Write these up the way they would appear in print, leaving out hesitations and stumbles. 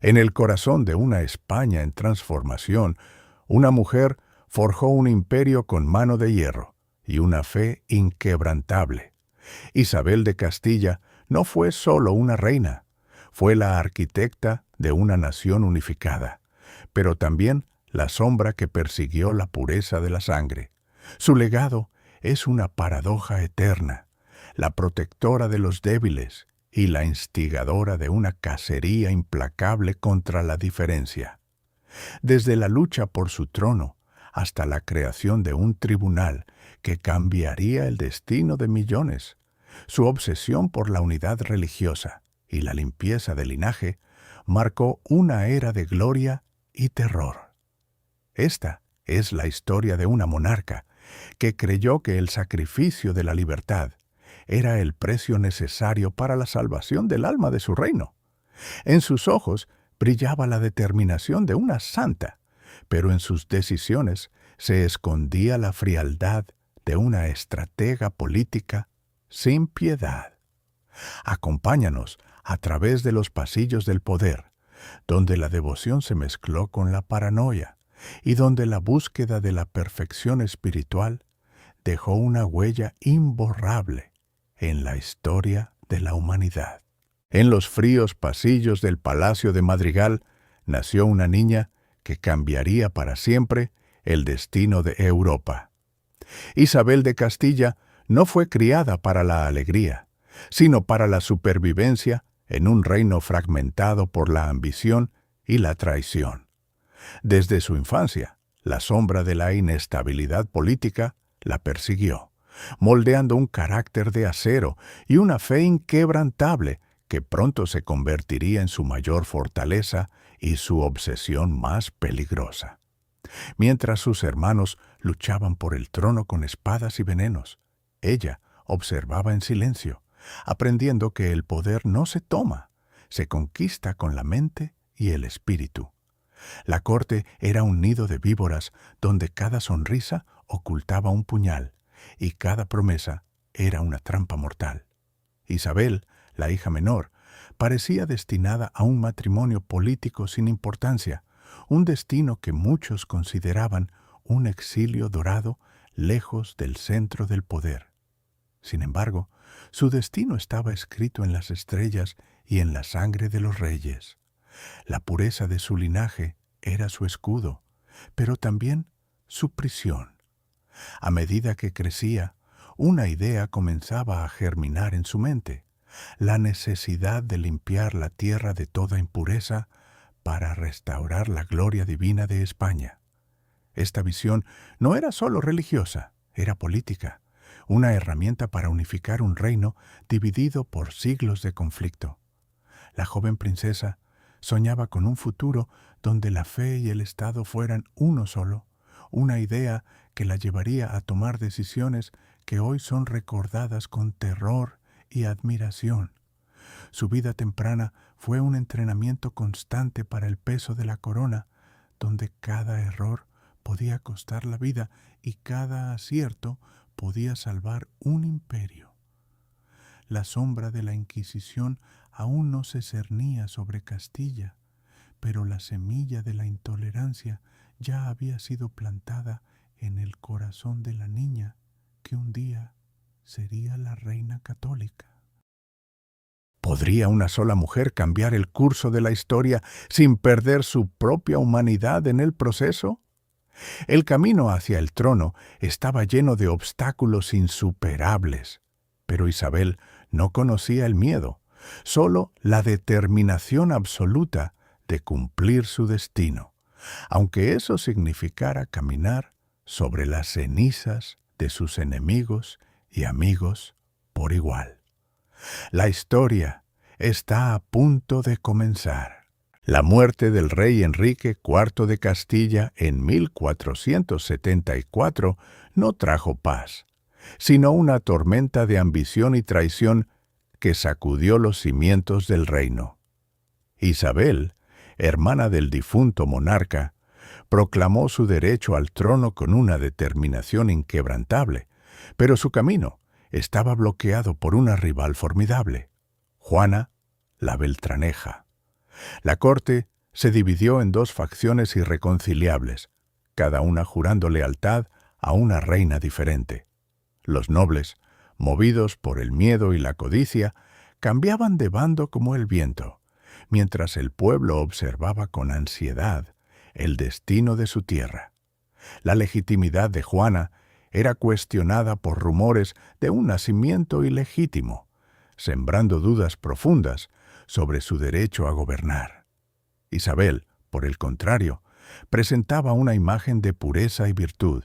En el corazón de una España en transformación, una mujer forjó un imperio con mano de hierro y una fe inquebrantable. Isabel de Castilla no fue solo una reina, fue la arquitecta de una nación unificada, pero también la sombra que persiguió la pureza de la sangre. Su legado es una paradoja eterna, la protectora de los débiles y la instigadora de una cacería implacable contra la diferencia. Desde la lucha por su trono hasta la creación de un tribunal que cambiaría el destino de millones, su obsesión por la unidad religiosa y la limpieza del linaje marcó una era de gloria y terror. Esta es la historia de una monarca que creyó que el sacrificio de la libertad era el precio necesario para la salvación del alma de su reino. En sus ojos brillaba la determinación de una santa, pero en sus decisiones se escondía la frialdad de una estratega política sin piedad. Acompáñanos a través de los pasillos del poder, donde la devoción se mezcló con la paranoia y donde la búsqueda de la perfección espiritual dejó una huella imborrable en la historia de la humanidad. En los fríos pasillos del Palacio de Madrigal nació una niña que cambiaría para siempre el destino de Europa. Isabel de Castilla no fue criada para la alegría, sino para la supervivencia en un reino fragmentado por la ambición y la traición. Desde su infancia, la sombra de la inestabilidad política la persiguió, moldeando un carácter de acero y una fe inquebrantable que pronto se convertiría en su mayor fortaleza y su obsesión más peligrosa. Mientras sus hermanos luchaban por el trono con espadas y venenos, ella observaba en silencio, aprendiendo que el poder no se toma, se conquista con la mente y el espíritu. La corte era un nido de víboras donde cada sonrisa ocultaba un puñal y cada promesa era una trampa mortal. Isabel, la hija menor, parecía destinada a un matrimonio político sin importancia, un destino que muchos consideraban un exilio dorado lejos del centro del poder. Sin embargo, su destino estaba escrito en las estrellas y en la sangre de los reyes. La pureza de su linaje era su escudo, pero también su prisión. A medida que crecía, una idea comenzaba a germinar en su mente: la necesidad de limpiar la tierra de toda impureza para restaurar la gloria divina de España. Esta visión no era solo religiosa, era política, una herramienta para unificar un reino dividido por siglos de conflicto. La joven princesa soñaba con un futuro donde la fe y el Estado fueran uno solo, una idea que la llevaría a tomar decisiones que hoy son recordadas con terror y admiración. Su vida temprana fue un entrenamiento constante para el peso de la corona, donde cada error podía costar la vida y cada acierto podía salvar un imperio. La sombra de la Inquisición aún no se cernía sobre Castilla, pero la semilla de la intolerancia ya había sido plantada en el corazón de la niña que un día sería la reina católica. ¿Podría una sola mujer cambiar el curso de la historia sin perder su propia humanidad en el proceso? El camino hacia el trono estaba lleno de obstáculos insuperables, pero Isabel no conocía el miedo, solo la determinación absoluta de cumplir su destino, aunque eso significara caminar sobre las cenizas de sus enemigos y amigos por igual. La historia está a punto de comenzar. La muerte del rey Enrique IV de Castilla en 1474 no trajo paz, sino una tormenta de ambición y traición que sacudió los cimientos del reino. Isabel, hermana del difunto monarca, proclamó su derecho al trono con una determinación inquebrantable, pero su camino estaba bloqueado por una rival formidable, Juana la Beltraneja. La corte se dividió en dos facciones irreconciliables, cada una jurando lealtad a una reina diferente. Los nobles, movidos por el miedo y la codicia, cambiaban de bando como el viento, mientras el pueblo observaba con ansiedad el destino de su tierra. La legitimidad de Juana era cuestionada por rumores de un nacimiento ilegítimo, sembrando dudas profundas sobre su derecho a gobernar. Isabel, por el contrario, presentaba una imagen de pureza y virtud,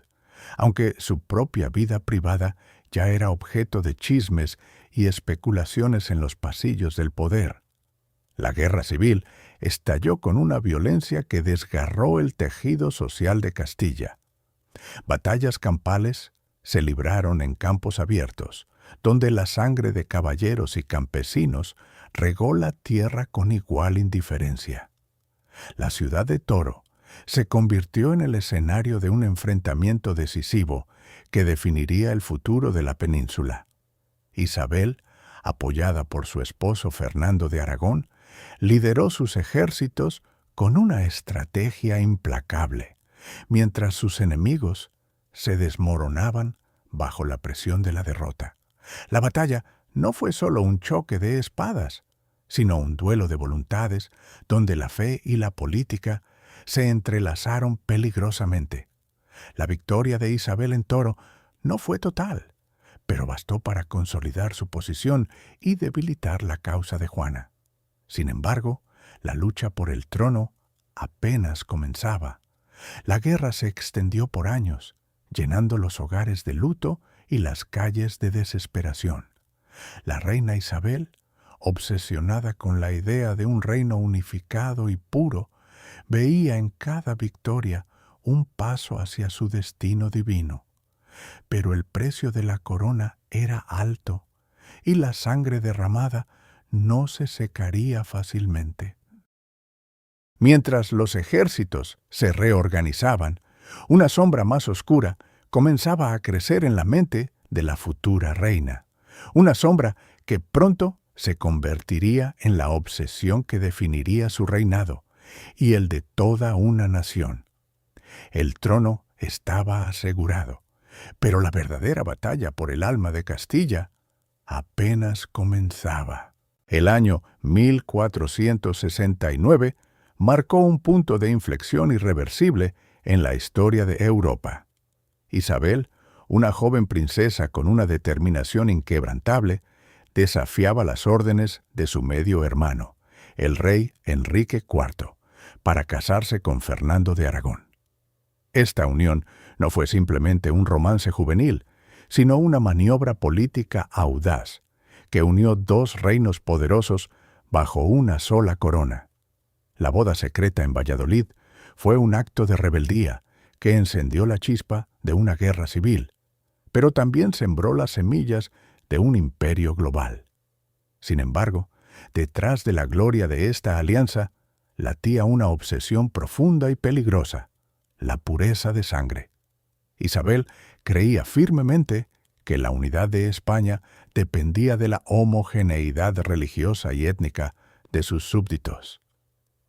aunque su propia vida privada ya era objeto de chismes y especulaciones en los pasillos del poder. La guerra civil estalló con una violencia que desgarró el tejido social de Castilla. Batallas campales se libraron en campos abiertos, donde la sangre de caballeros y campesinos regó la tierra con igual indiferencia. La ciudad de Toro se convirtió en el escenario de un enfrentamiento decisivo que definiría el futuro de la península. Isabel, apoyada por su esposo Fernando de Aragón, lideró sus ejércitos con una estrategia implacable, mientras sus enemigos se desmoronaban bajo la presión de la derrota. La batalla no fue solo un choque de espadas, sino un duelo de voluntades donde la fe y la política se entrelazaron peligrosamente. La victoria de Isabel en Toro no fue total, pero bastó para consolidar su posición y debilitar la causa de Juana. Sin embargo, la lucha por el trono apenas comenzaba. La guerra se extendió por años, llenando los hogares de luto y las calles de desesperación. La reina Isabel, obsesionada con la idea de un reino unificado y puro, veía en cada victoria un paso hacia su destino divino. Pero el precio de la corona era alto, y la sangre derramada no se secaría fácilmente. Mientras los ejércitos se reorganizaban, una sombra más oscura comenzaba a crecer en la mente de la futura reina, una sombra que pronto se convertiría en la obsesión que definiría su reinado y el de toda una nación. El trono estaba asegurado, pero la verdadera batalla por el alma de Castilla apenas comenzaba. El año 1469 marcó un punto de inflexión irreversible en la historia de Europa. Isabel, una joven princesa con una determinación inquebrantable, desafiaba las órdenes de su medio hermano, el rey Enrique IV, para casarse con Fernando de Aragón. Esta unión no fue simplemente un romance juvenil, sino una maniobra política audaz, que unió dos reinos poderosos bajo una sola corona. La boda secreta en Valladolid fue un acto de rebeldía que encendió la chispa de una guerra civil, pero también sembró las semillas de un imperio global. Sin embargo, detrás de la gloria de esta alianza latía una obsesión profunda y peligrosa: la pureza de sangre. Isabel creía firmemente que la unidad de España dependía de la homogeneidad religiosa y étnica de sus súbditos.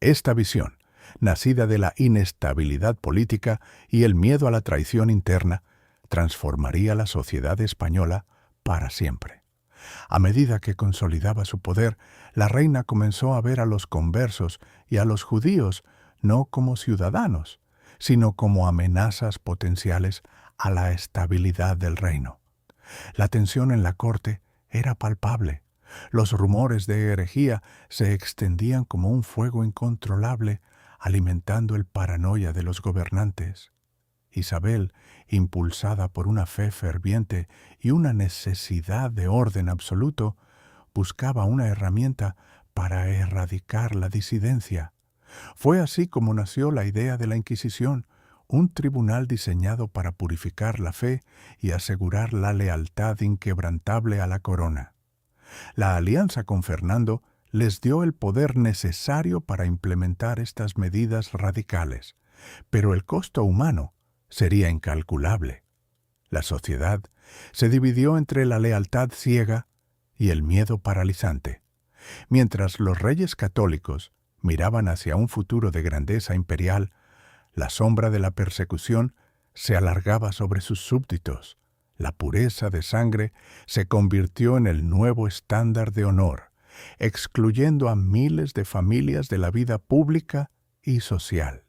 Esta visión, nacida de la inestabilidad política y el miedo a la traición interna, transformaría la sociedad española para siempre. A medida que consolidaba su poder, la reina comenzó a ver a los conversos y a los judíos no como ciudadanos, sino como amenazas potenciales a la estabilidad del reino. La tensión en la corte era palpable. Los rumores de herejía se extendían como un fuego incontrolable, alimentando el paranoia de los gobernantes. Isabel, impulsada por una fe ferviente y una necesidad de orden absoluto, buscaba una herramienta para erradicar la disidencia. Fue así como nació la idea de la Inquisición, un tribunal diseñado para purificar la fe y asegurar la lealtad inquebrantable a la corona. La alianza con Fernando les dio el poder necesario para implementar estas medidas radicales, pero el costo humano sería incalculable. La sociedad se dividió entre la lealtad ciega y el miedo paralizante. Mientras los reyes católicos miraban hacia un futuro de grandeza imperial, la sombra de la persecución se alargaba sobre sus súbditos. La pureza de sangre se convirtió en el nuevo estándar de honor, excluyendo a miles de familias de la vida pública y social.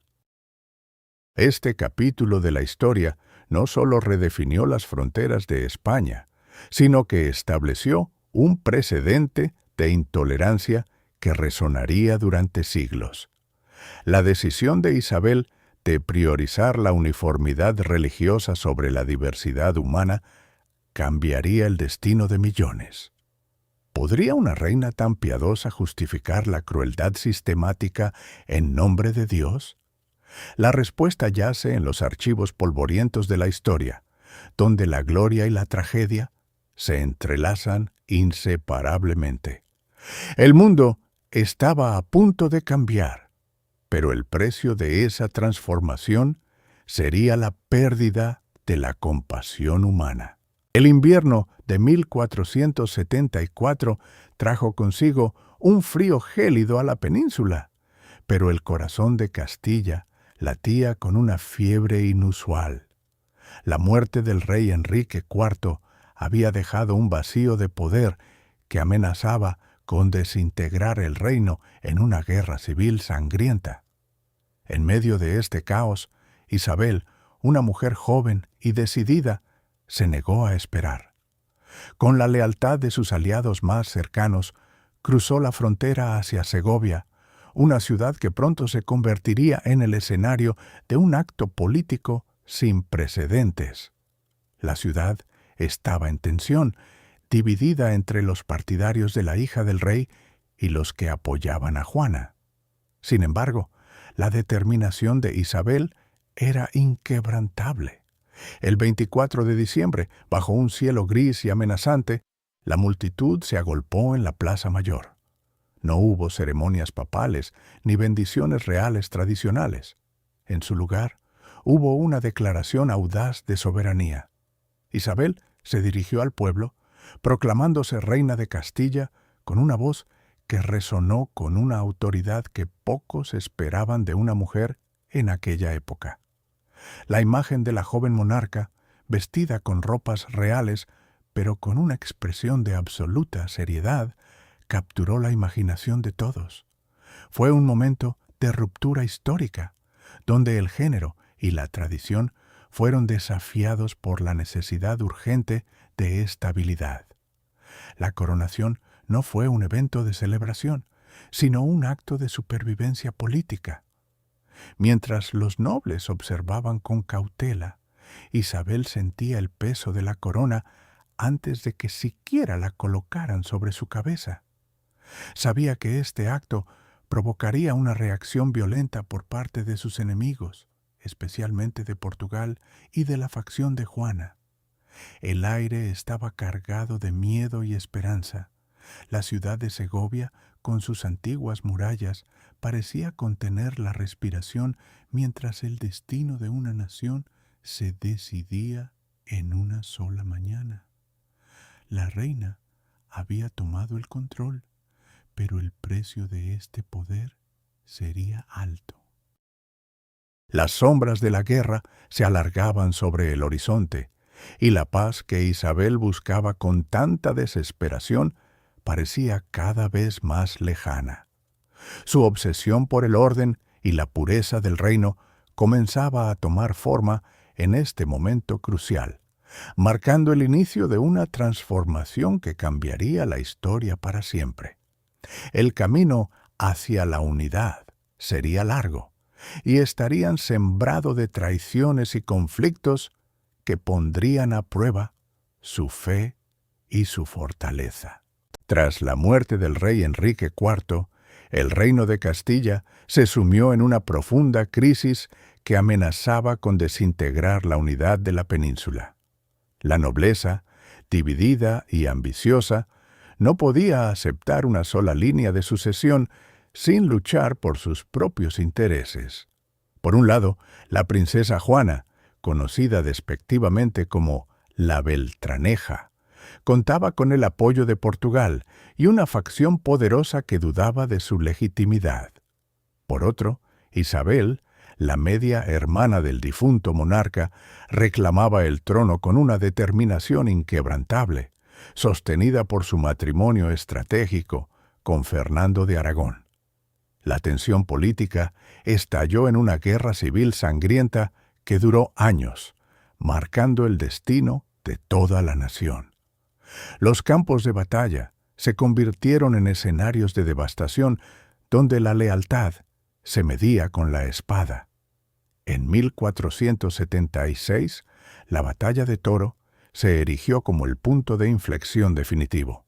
Este capítulo de la historia no solo redefinió las fronteras de España, sino que estableció un precedente de intolerancia que resonaría durante siglos. La decisión de Isabel de priorizar la uniformidad religiosa sobre la diversidad humana cambiaría el destino de millones. ¿Podría una reina tan piadosa justificar la crueldad sistemática en nombre de Dios? La respuesta yace en los archivos polvorientos de la historia, donde la gloria y la tragedia se entrelazan inseparablemente. El mundo estaba a punto de cambiar, pero el precio de esa transformación sería la pérdida de la compasión humana. El invierno de 1474 trajo consigo un frío gélido a la península, pero el corazón de Castilla latía con una fiebre inusual. La muerte del rey Enrique IV había dejado un vacío de poder que amenazaba con desintegrar el reino en una guerra civil sangrienta. En medio de este caos, Isabel, una mujer joven y decidida, se negó a esperar. Con la lealtad de sus aliados más cercanos, cruzó la frontera hacia Segovia, una ciudad que pronto se convertiría en el escenario de un acto político sin precedentes. La ciudad estaba en tensión, dividida entre los partidarios de la hija del rey y los que apoyaban a Juana. Sin embargo, la determinación de Isabel era inquebrantable. El 24 de diciembre, bajo un cielo gris y amenazante, la multitud se agolpó en la Plaza Mayor. No hubo ceremonias papales ni bendiciones reales tradicionales. En su lugar, hubo una declaración audaz de soberanía. Isabel se dirigió al pueblo, proclamándose reina de Castilla con una voz que resonó con una autoridad que pocos esperaban de una mujer en aquella época. La imagen de la joven monarca, vestida con ropas reales, pero con una expresión de absoluta seriedad, capturó la imaginación de todos. Fue un momento de ruptura histórica, donde el género y la tradición fueron desafiados por la necesidad urgente de estabilidad. La coronación no fue un evento de celebración, sino un acto de supervivencia política. Mientras los nobles observaban con cautela, Isabel sentía el peso de la corona antes de que siquiera la colocaran sobre su cabeza. Sabía que este acto provocaría una reacción violenta por parte de sus enemigos, especialmente de Portugal y de la facción de Juana. El aire estaba cargado de miedo y esperanza. La ciudad de Segovia, con sus antiguas murallas, parecía contener la respiración mientras el destino de una nación se decidía en una sola mañana. La reina había tomado el control, pero el precio de este poder sería alto. Las sombras de la guerra se alargaban sobre el horizonte, y la paz que Isabel buscaba con tanta desesperación parecía cada vez más lejana. Su obsesión por el orden y la pureza del reino comenzaba a tomar forma en este momento crucial, marcando el inicio de una transformación que cambiaría la historia para siempre. El camino hacia la unidad sería largo, y estarían sembrado de traiciones y conflictos que pondrían a prueba su fe y su fortaleza. Tras la muerte del rey Enrique IV, el reino de Castilla se sumió en una profunda crisis que amenazaba con desintegrar la unidad de la península. La nobleza, dividida y ambiciosa, no podía aceptar una sola línea de sucesión sin luchar por sus propios intereses. Por un lado, la princesa Juana, conocida despectivamente como la Beltraneja, contaba con el apoyo de Portugal y una facción poderosa que dudaba de su legitimidad. Por otro, Isabel, la media hermana del difunto monarca, reclamaba el trono con una determinación inquebrantable, sostenida por su matrimonio estratégico con Fernando de Aragón. La tensión política estalló en una guerra civil sangrienta que duró años, marcando el destino de toda la nación. Los campos de batalla se convirtieron en escenarios de devastación donde la lealtad se medía con la espada. En 1476, la batalla de Toro se erigió como el punto de inflexión definitivo.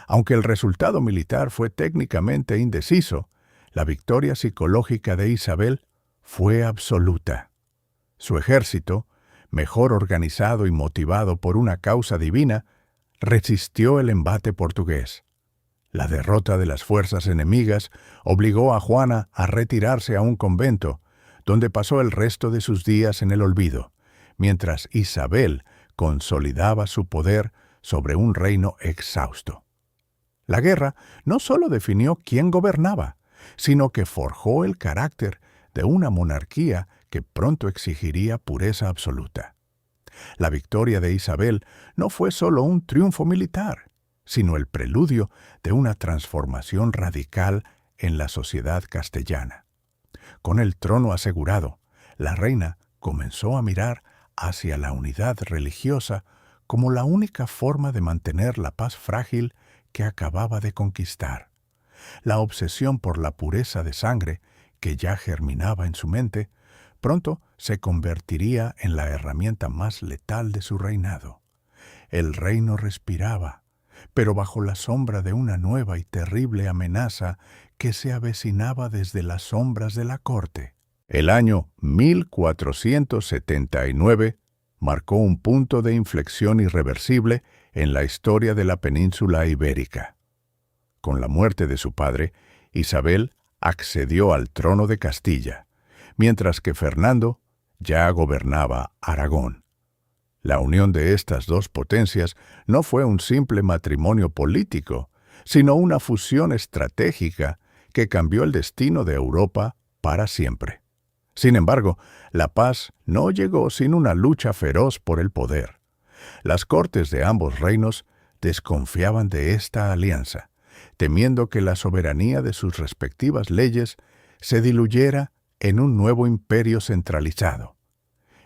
Aunque el resultado militar fue técnicamente indeciso, la victoria psicológica de Isabel fue absoluta. Su ejército, mejor organizado y motivado por una causa divina, resistió el embate portugués. La derrota de las fuerzas enemigas obligó a Juana a retirarse a un convento, donde pasó el resto de sus días en el olvido, mientras Isabel consolidaba su poder sobre un reino exhausto. La guerra no solo definió quién gobernaba, sino que forjó el carácter de una monarquía que pronto exigiría pureza absoluta. La victoria de Isabel no fue solo un triunfo militar, sino el preludio de una transformación radical en la sociedad castellana. Con el trono asegurado, la reina comenzó a mirar hacia la unidad religiosa como la única forma de mantener la paz frágil que acababa de conquistar. La obsesión por la pureza de sangre, que ya germinaba en su mente, pronto se convertiría en la herramienta más letal de su reinado. El reino respiraba, pero bajo la sombra de una nueva y terrible amenaza que se avecinaba desde las sombras de la corte. El año 1479 marcó un punto de inflexión irreversible en la historia de la península ibérica. Con la muerte de su padre, Isabel accedió al trono de Castilla, mientras que Fernando ya gobernaba Aragón. La unión de estas dos potencias no fue un simple matrimonio político, sino una fusión estratégica que cambió el destino de Europa para siempre. Sin embargo, la paz no llegó sin una lucha feroz por el poder. Las cortes de ambos reinos desconfiaban de esta alianza, temiendo que la soberanía de sus respectivas leyes se diluyera en un nuevo imperio centralizado.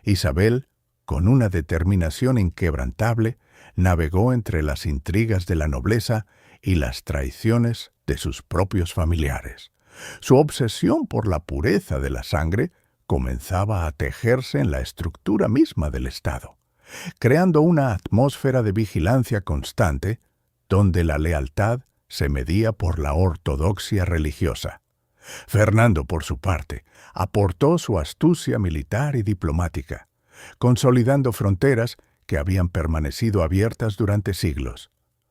Isabel, con una determinación inquebrantable, navegó entre las intrigas de la nobleza y las traiciones de sus propios familiares. Su obsesión por la pureza de la sangre comenzaba a tejerse en la estructura misma del Estado, creando una atmósfera de vigilancia constante donde la lealtad se medía por la ortodoxia religiosa. Fernando, por su parte, aportó su astucia militar y diplomática, consolidando fronteras que habían permanecido abiertas durante siglos.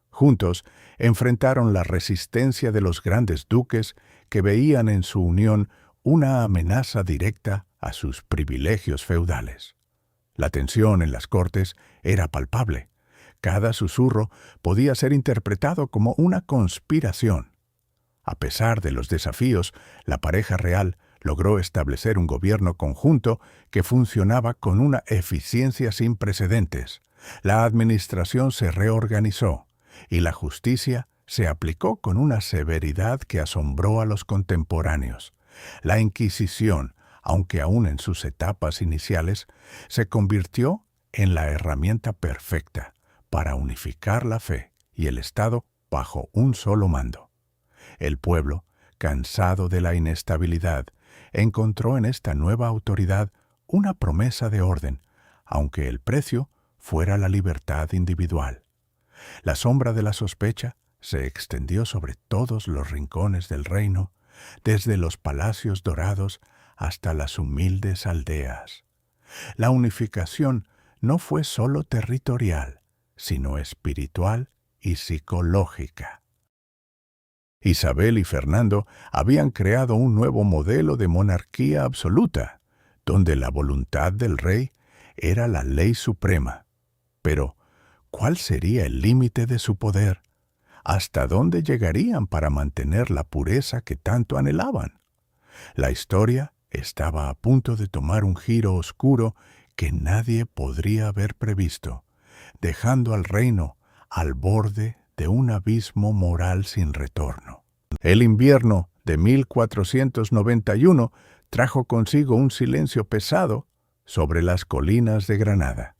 Juntos enfrentaron la resistencia de los grandes duques que veían en su unión una amenaza directa a sus privilegios feudales. La tensión en las cortes era palpable. Cada susurro podía ser interpretado como una conspiración. A pesar de los desafíos, la pareja real logró establecer un gobierno conjunto que funcionaba con una eficiencia sin precedentes. La administración se reorganizó y la justicia se aplicó con una severidad que asombró a los contemporáneos. La Inquisición, aunque aún en sus etapas iniciales, se convirtió en la herramienta perfecta para unificar la fe y el Estado bajo un solo mando. El pueblo, cansado de la inestabilidad, encontró en esta nueva autoridad una promesa de orden, aunque el precio fuera la libertad individual. La sombra de la sospecha se extendió sobre todos los rincones del reino, desde los palacios dorados hasta las humildes aldeas. La unificación no fue solo territorial, sino espiritual y psicológica. Isabel y Fernando habían creado un nuevo modelo de monarquía absoluta, donde la voluntad del rey era la ley suprema. Pero, ¿cuál sería el límite de su poder? ¿Hasta dónde llegarían para mantener la pureza que tanto anhelaban? La historia estaba a punto de tomar un giro oscuro que nadie podría haber previsto, dejando al reino al borde de un abismo moral sin retorno. El invierno de 1491 trajo consigo un silencio pesado sobre las colinas de Granada.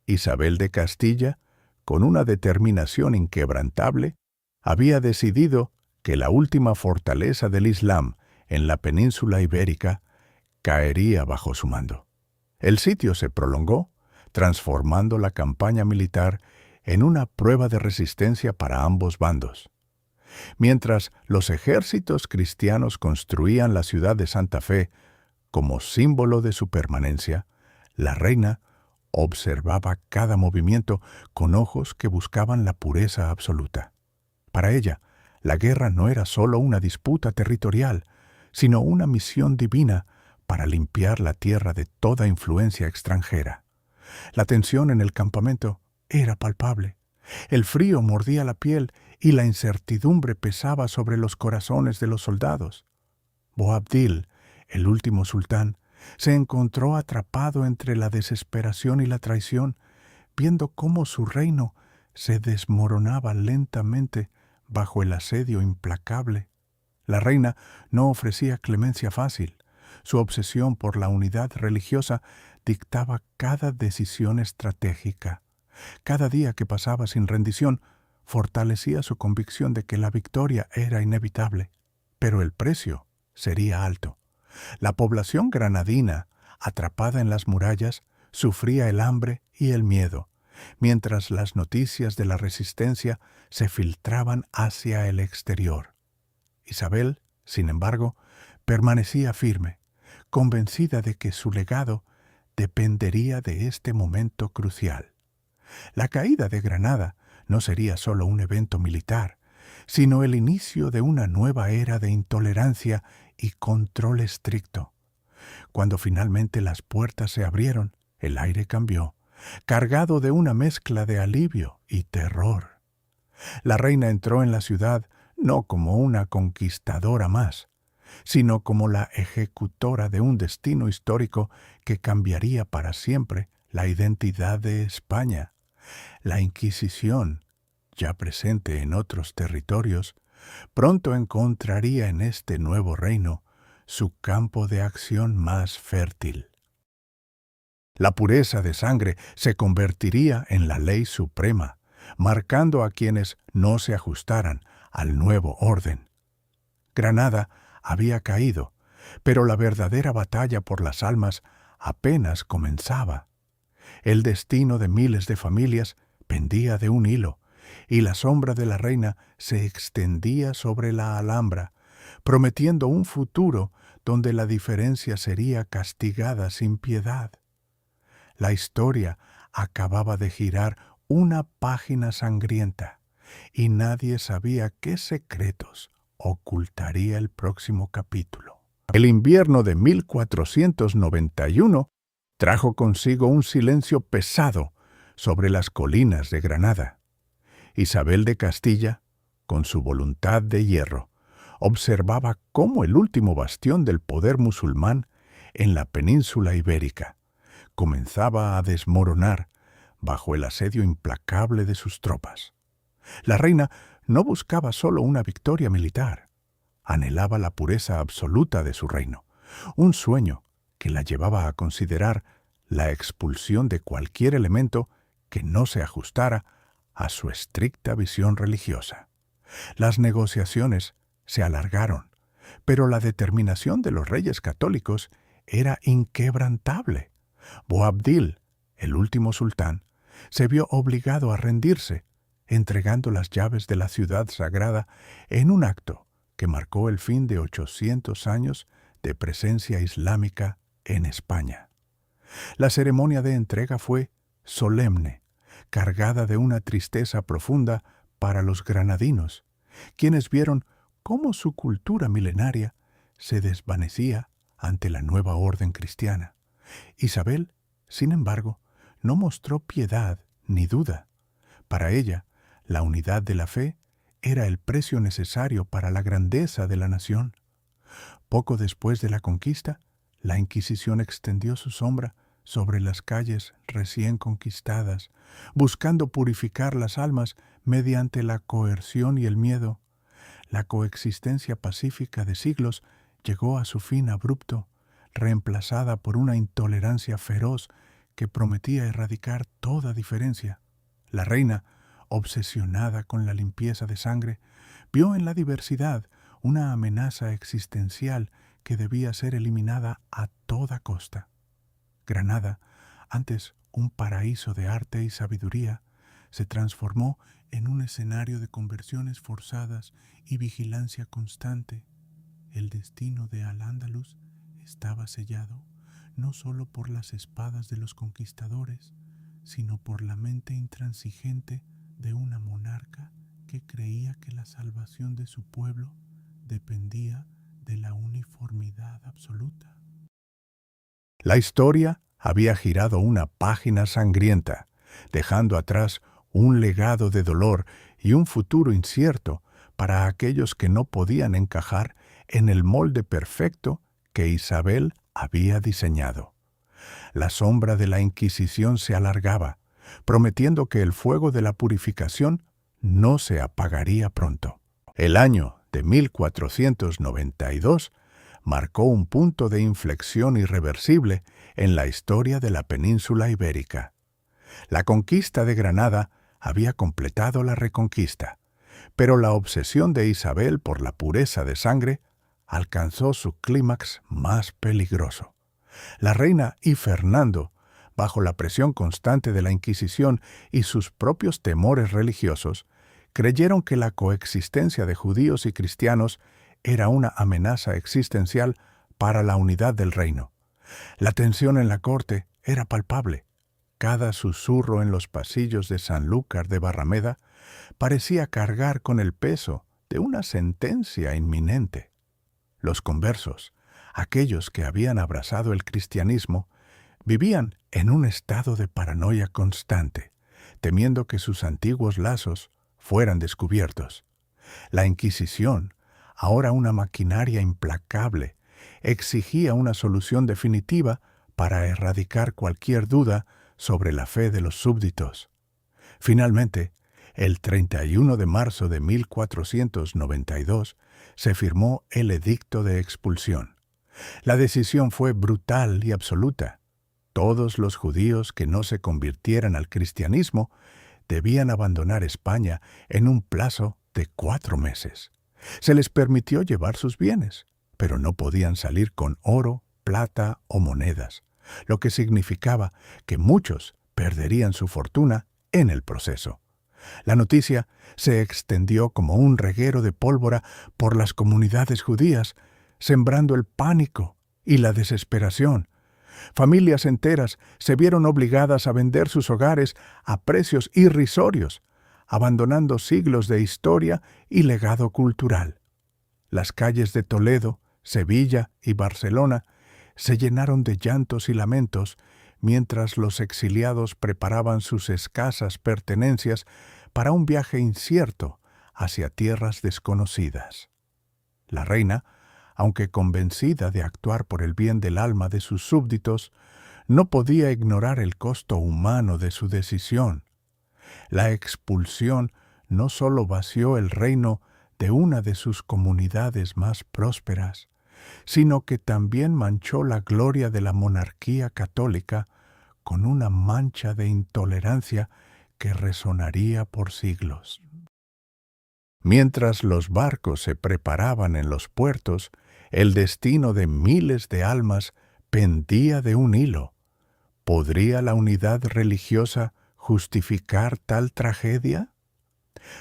Isabel de Castilla, con una determinación inquebrantable, había decidido que la última fortaleza del Islam en la península ibérica caería bajo su mando. El sitio se prolongó, transformando la campaña militar en una prueba de resistencia para ambos bandos. Mientras los ejércitos cristianos construían la ciudad de Santa Fe como símbolo de su permanencia, la reina observaba cada movimiento con ojos que buscaban la pureza absoluta. Para ella, la guerra no era solo una disputa territorial, sino una misión divina para limpiar la tierra de toda influencia extranjera. La tensión en el campamento era palpable. El frío mordía la piel y la incertidumbre pesaba sobre los corazones de los soldados. Boabdil, el último sultán, se encontró atrapado entre la desesperación y la traición, viendo cómo su reino se desmoronaba lentamente bajo el asedio implacable. La reina no ofrecía clemencia fácil. Su obsesión por la unidad religiosa dictaba cada decisión estratégica. Cada día que pasaba sin rendición fortalecía su convicción de que la victoria era inevitable, pero el precio sería alto. La población granadina, atrapada en las murallas, sufría el hambre y el miedo, mientras las noticias de la resistencia se filtraban hacia el exterior. Isabel, sin embargo, permanecía firme, convencida de que su legado dependería de este momento crucial. La caída de Granada no sería solo un evento militar, sino el inicio de una nueva era de intolerancia y control estricto. Cuando finalmente las puertas se abrieron, el aire cambió, cargado de una mezcla de alivio y terror. La reina entró en la ciudad no como una conquistadora más, sino como la ejecutora de un destino histórico que cambiaría para siempre la identidad de España. La Inquisición, ya presente en otros territorios, pronto encontraría en este nuevo reino su campo de acción más fértil. La pureza de sangre se convertiría en la ley suprema, marcando a quienes no se ajustaran al nuevo orden. Granada había caído, pero la verdadera batalla por las almas apenas comenzaba. El destino de miles de familias pendía de un hilo, y la sombra de la reina se extendía sobre la Alhambra, prometiendo un futuro donde la diferencia sería castigada sin piedad. La historia acababa de girar una página sangrienta, y nadie sabía qué secretos ocultaría el próximo capítulo. El invierno de 1491 trajo consigo un silencio pesado sobre las colinas de Granada. Isabel de Castilla, con su voluntad de hierro, observaba cómo el último bastión del poder musulmán en la península ibérica comenzaba a desmoronar bajo el asedio implacable de sus tropas. La reina no buscaba solo una victoria militar, anhelaba la pureza absoluta de su reino, un sueño que la llevaba a considerar la expulsión de cualquier elemento que no se ajustara a su estricta visión religiosa. Las negociaciones se alargaron, pero la determinación de los reyes católicos era inquebrantable. Boabdil, el último sultán, se vio obligado a rendirse, entregando las llaves de la ciudad sagrada en un acto que marcó el fin de 800 años de presencia islámica en España. La ceremonia de entrega fue solemne, cargada de una tristeza profunda para los granadinos, quienes vieron cómo su cultura milenaria se desvanecía ante la nueva orden cristiana. Isabel, sin embargo, no mostró piedad ni duda. Para ella, la unidad de la fe era el precio necesario para la grandeza de la nación. Poco después de la conquista, la Inquisición extendió su sombra sobre las calles recién conquistadas, buscando purificar las almas mediante la coerción y el miedo. La coexistencia pacífica de siglos llegó a su fin abrupto, reemplazada por una intolerancia feroz que prometía erradicar toda diferencia. La reina, obsesionada con la limpieza de sangre, vio en la diversidad una amenaza existencial que debía ser eliminada a toda costa. Granada, antes un paraíso de arte y sabiduría, se transformó en un escenario de conversiones forzadas y vigilancia constante. El destino de Al-Ándalus estaba sellado no solo por las espadas de los conquistadores, sino por la mente intransigente de una monarca que creía que la salvación de su pueblo dependía de la uniformidad absoluta. La historia había girado una página sangrienta, dejando atrás un legado de dolor y un futuro incierto para aquellos que no podían encajar en el molde perfecto que Isabel había diseñado. La sombra de la Inquisición se alargaba, prometiendo que el fuego de la purificación no se apagaría pronto. El año de 1492 marcó un punto de inflexión irreversible en la historia de la península ibérica. La conquista de Granada había completado la reconquista, pero la obsesión de Isabel por la pureza de sangre alcanzó su clímax más peligroso. La reina y Fernando, bajo la presión constante de la Inquisición y sus propios temores religiosos, creyeron que la coexistencia de judíos y cristianos era una amenaza existencial para la unidad del reino. La tensión en la corte era palpable. Cada susurro en los pasillos de Sanlúcar de Barrameda parecía cargar con el peso de una sentencia inminente. Los conversos, aquellos que habían abrazado el cristianismo, vivían en un estado de paranoia constante, temiendo que sus antiguos lazos fueran descubiertos. La Inquisición, ahora una maquinaria implacable, exigía una solución definitiva para erradicar cualquier duda sobre la fe de los súbditos. Finalmente, el 31 de marzo de 1492 se firmó el Edicto de Expulsión. La decisión fue brutal y absoluta. Todos los judíos que no se convirtieran al cristianismo debían abandonar España en un plazo de 4 meses. Se les permitió llevar sus bienes, pero no podían salir con oro, plata o monedas, lo que significaba que muchos perderían su fortuna en el proceso. La noticia se extendió como un reguero de pólvora por las comunidades judías, sembrando el pánico y la desesperación. Familias enteras se vieron obligadas a vender sus hogares a precios irrisorios, abandonando siglos de historia y legado cultural. Las calles de Toledo, Sevilla y Barcelona se llenaron de llantos y lamentos mientras los exiliados preparaban sus escasas pertenencias para un viaje incierto hacia tierras desconocidas. La reina, aunque convencida de actuar por el bien del alma de sus súbditos, no podía ignorar el costo humano de su decisión. La expulsión no solo vació el reino de una de sus comunidades más prósperas, sino que también manchó la gloria de la monarquía católica con una mancha de intolerancia que resonaría por siglos. Mientras los barcos se preparaban en los puertos, el destino de miles de almas pendía de un hilo. ¿Podría la unidad religiosa justificar tal tragedia?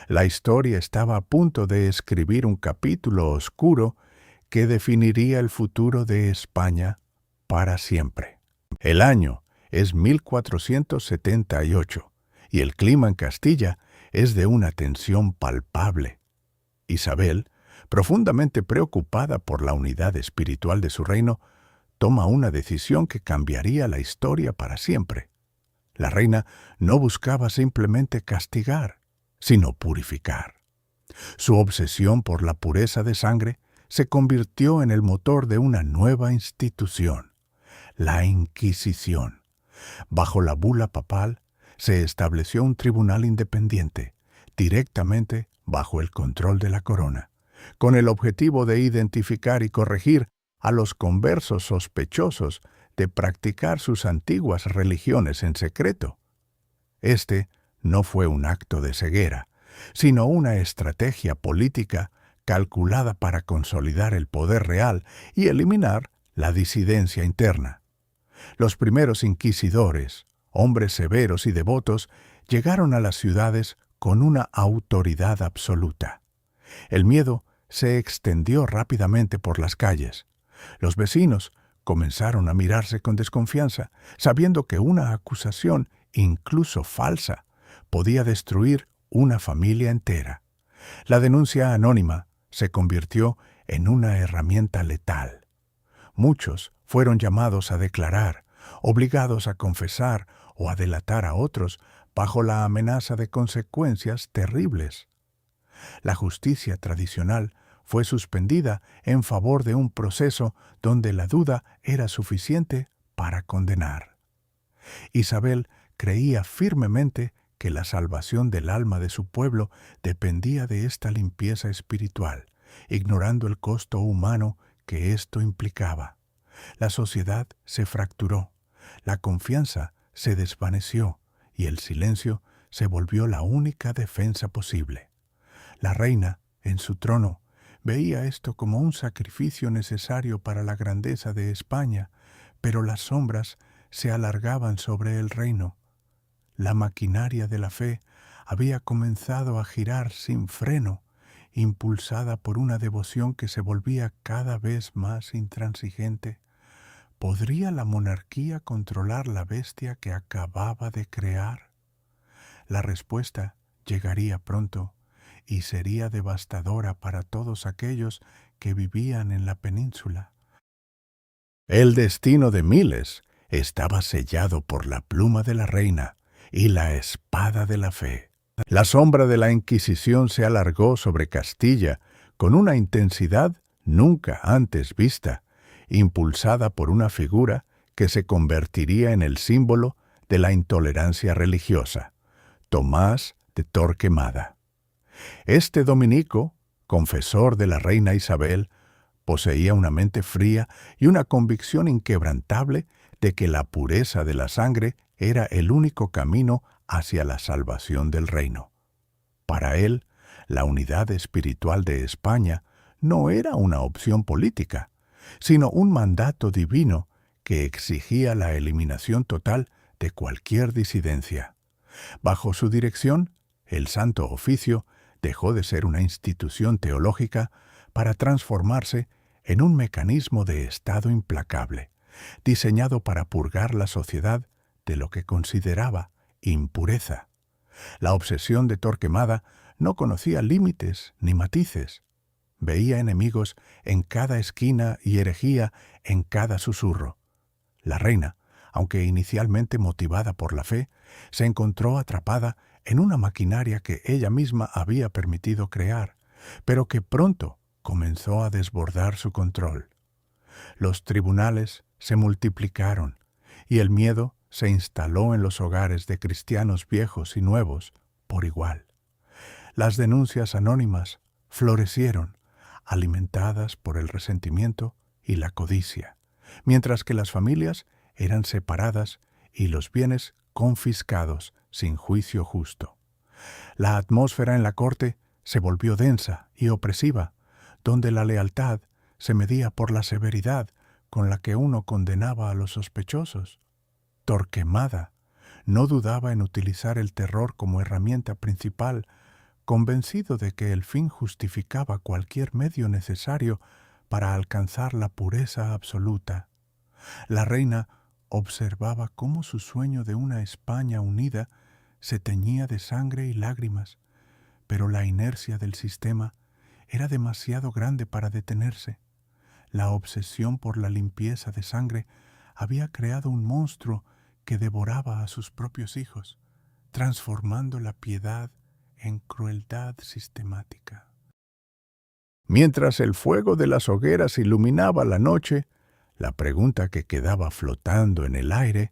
La historia estaba a punto de escribir un capítulo oscuro que definiría el futuro de España para siempre. El año es 1478 y el clima en Castilla es de una tensión palpable. Isabel, profundamente preocupada por la unidad espiritual de su reino, toma una decisión que cambiaría la historia para siempre. La reina no buscaba simplemente castigar, sino purificar. Su obsesión por la pureza de sangre se convirtió en el motor de una nueva institución, la Inquisición. Bajo la bula papal se estableció un tribunal independiente, directamente bajo el control de la corona, con el objetivo de identificar y corregir a los conversos sospechosos de practicar sus antiguas religiones en secreto. Este no fue un acto de ceguera, sino una estrategia política calculada para consolidar el poder real y eliminar la disidencia interna. Los primeros inquisidores, hombres severos y devotos, llegaron a las ciudades con una autoridad absoluta. El miedo se extendió rápidamente por las calles. Los vecinos comenzaron a mirarse con desconfianza, sabiendo que una acusación, incluso falsa, podía destruir una familia entera. La denuncia anónima se convirtió en una herramienta letal. Muchos fueron llamados a declarar, obligados a confesar o a delatar a otros bajo la amenaza de consecuencias terribles. La justicia tradicional fue suspendida en favor de un proceso donde la duda era suficiente para condenar. Isabel creía firmemente que la salvación del alma de su pueblo dependía de esta limpieza espiritual, ignorando el costo humano que esto implicaba. La sociedad se fracturó, la confianza se desvaneció y el silencio se volvió la única defensa posible. La reina, en su trono, veía esto como un sacrificio necesario para la grandeza de España, pero las sombras se alargaban sobre el reino. La maquinaria de la fe había comenzado a girar sin freno, impulsada por una devoción que se volvía cada vez más intransigente. ¿Podría la monarquía controlar la bestia que acababa de crear? La respuesta llegaría pronto y sería devastadora para todos aquellos que vivían en la península. El destino de miles estaba sellado por la pluma de la reina y la espada de la fe. La sombra de la Inquisición se alargó sobre Castilla con una intensidad nunca antes vista, impulsada por una figura que se convertiría en el símbolo de la intolerancia religiosa, Tomás de Torquemada. Este dominico, confesor de la reina Isabel, poseía una mente fría y una convicción inquebrantable de que la pureza de la sangre era el único camino hacia la salvación del reino. Para él, la unidad espiritual de España no era una opción política, sino un mandato divino que exigía la eliminación total de cualquier disidencia. Bajo su dirección, el Santo Oficio dejó de ser una institución teológica para transformarse en un mecanismo de Estado implacable, diseñado para purgar la sociedad de lo que consideraba impureza. La obsesión de Torquemada no conocía límites ni matices. Veía enemigos en cada esquina y herejía en cada susurro. La reina, aunque inicialmente motivada por la fe, se encontró atrapada en una maquinaria que ella misma había permitido crear, pero que pronto comenzó a desbordar su control. Los tribunales se multiplicaron y el miedo se instaló en los hogares de cristianos viejos y nuevos por igual. Las denuncias anónimas florecieron, alimentadas por el resentimiento y la codicia, mientras que las familias eran separadas y los bienes confiscados sin juicio justo. La atmósfera en la corte se volvió densa y opresiva, donde la lealtad se medía por la severidad con la que uno condenaba a los sospechosos. Torquemada no dudaba en utilizar el terror como herramienta principal, convencido de que el fin justificaba cualquier medio necesario para alcanzar la pureza absoluta. La reina observaba cómo su sueño de una España unida se teñía de sangre y lágrimas, pero la inercia del sistema era demasiado grande para detenerse. La obsesión por la limpieza de sangre había creado un monstruo que devoraba a sus propios hijos, transformando la piedad en crueldad sistemática. Mientras el fuego de las hogueras iluminaba la noche, la pregunta que quedaba flotando en el aire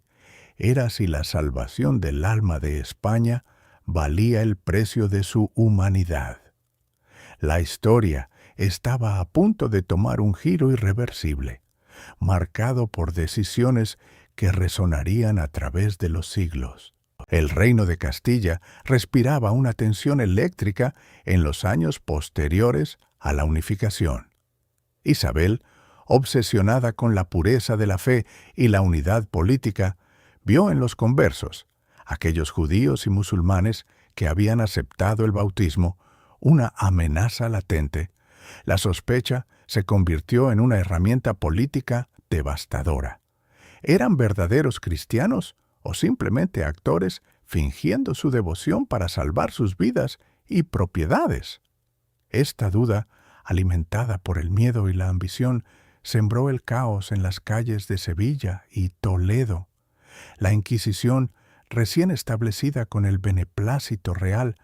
era si la salvación del alma de España valía el precio de su humanidad. La historia estaba a punto de tomar un giro irreversible, marcado por decisiones que resonarían a través de los siglos. El reino de Castilla respiraba una tensión eléctrica en los años posteriores a la unificación. Isabel, obsesionada con la pureza de la fe y la unidad política, vio en los conversos, aquellos judíos y musulmanes que habían aceptado el bautismo, una amenaza latente. La sospecha se convirtió en una herramienta política devastadora. ¿Eran verdaderos cristianos o simplemente actores fingiendo su devoción para salvar sus vidas y propiedades? Esta duda, alimentada por el miedo y la ambición, sembró el caos en las calles de Sevilla y Toledo. La Inquisición, recién establecida con el beneplácito real,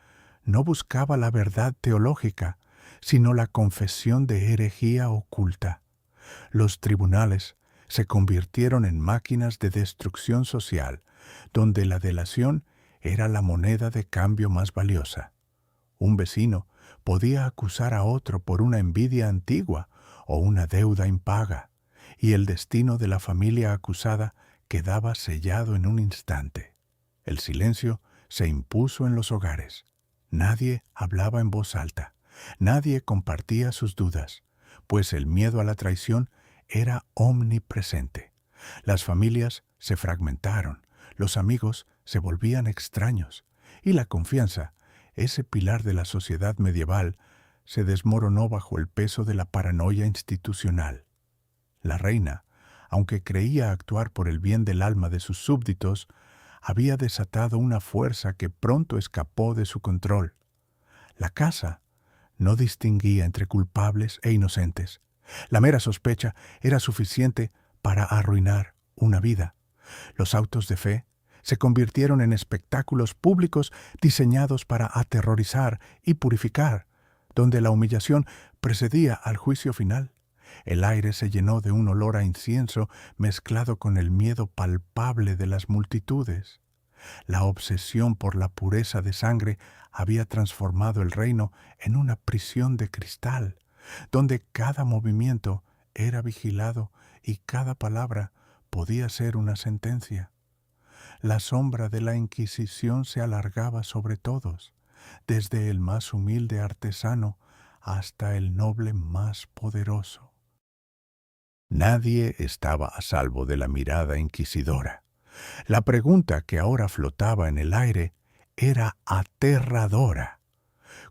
no buscaba la verdad teológica, sino la confesión de herejía oculta. Los tribunales se convirtieron en máquinas de destrucción social, donde la delación era la moneda de cambio más valiosa. Un vecino podía acusar a otro por una envidia antigua o una deuda impaga, y el destino de la familia acusada quedaba sellado en un instante. El silencio se impuso en los hogares. Nadie hablaba en voz alta, nadie compartía sus dudas, pues el miedo a la traición era omnipresente. Las familias se fragmentaron, los amigos se volvían extraños, y la confianza, ese pilar de la sociedad medieval, se desmoronó bajo el peso de la paranoia institucional. La reina, aunque creía actuar por el bien del alma de sus súbditos, había desatado una fuerza que pronto escapó de su control. La casa no distinguía entre culpables e inocentes. La mera sospecha era suficiente para arruinar una vida. Los autos de fe se convirtieron en espectáculos públicos diseñados para aterrorizar y purificar, donde la humillación precedía al juicio final. El aire se llenó de un olor a incienso mezclado con el miedo palpable de las multitudes. La obsesión por la pureza de sangre había transformado el reino en una prisión de cristal, donde cada movimiento era vigilado y cada palabra podía ser una sentencia. La sombra de la Inquisición se alargaba sobre todos, desde el más humilde artesano hasta el noble más poderoso. Nadie estaba a salvo de la mirada inquisidora. La pregunta que ahora flotaba en el aire era aterradora.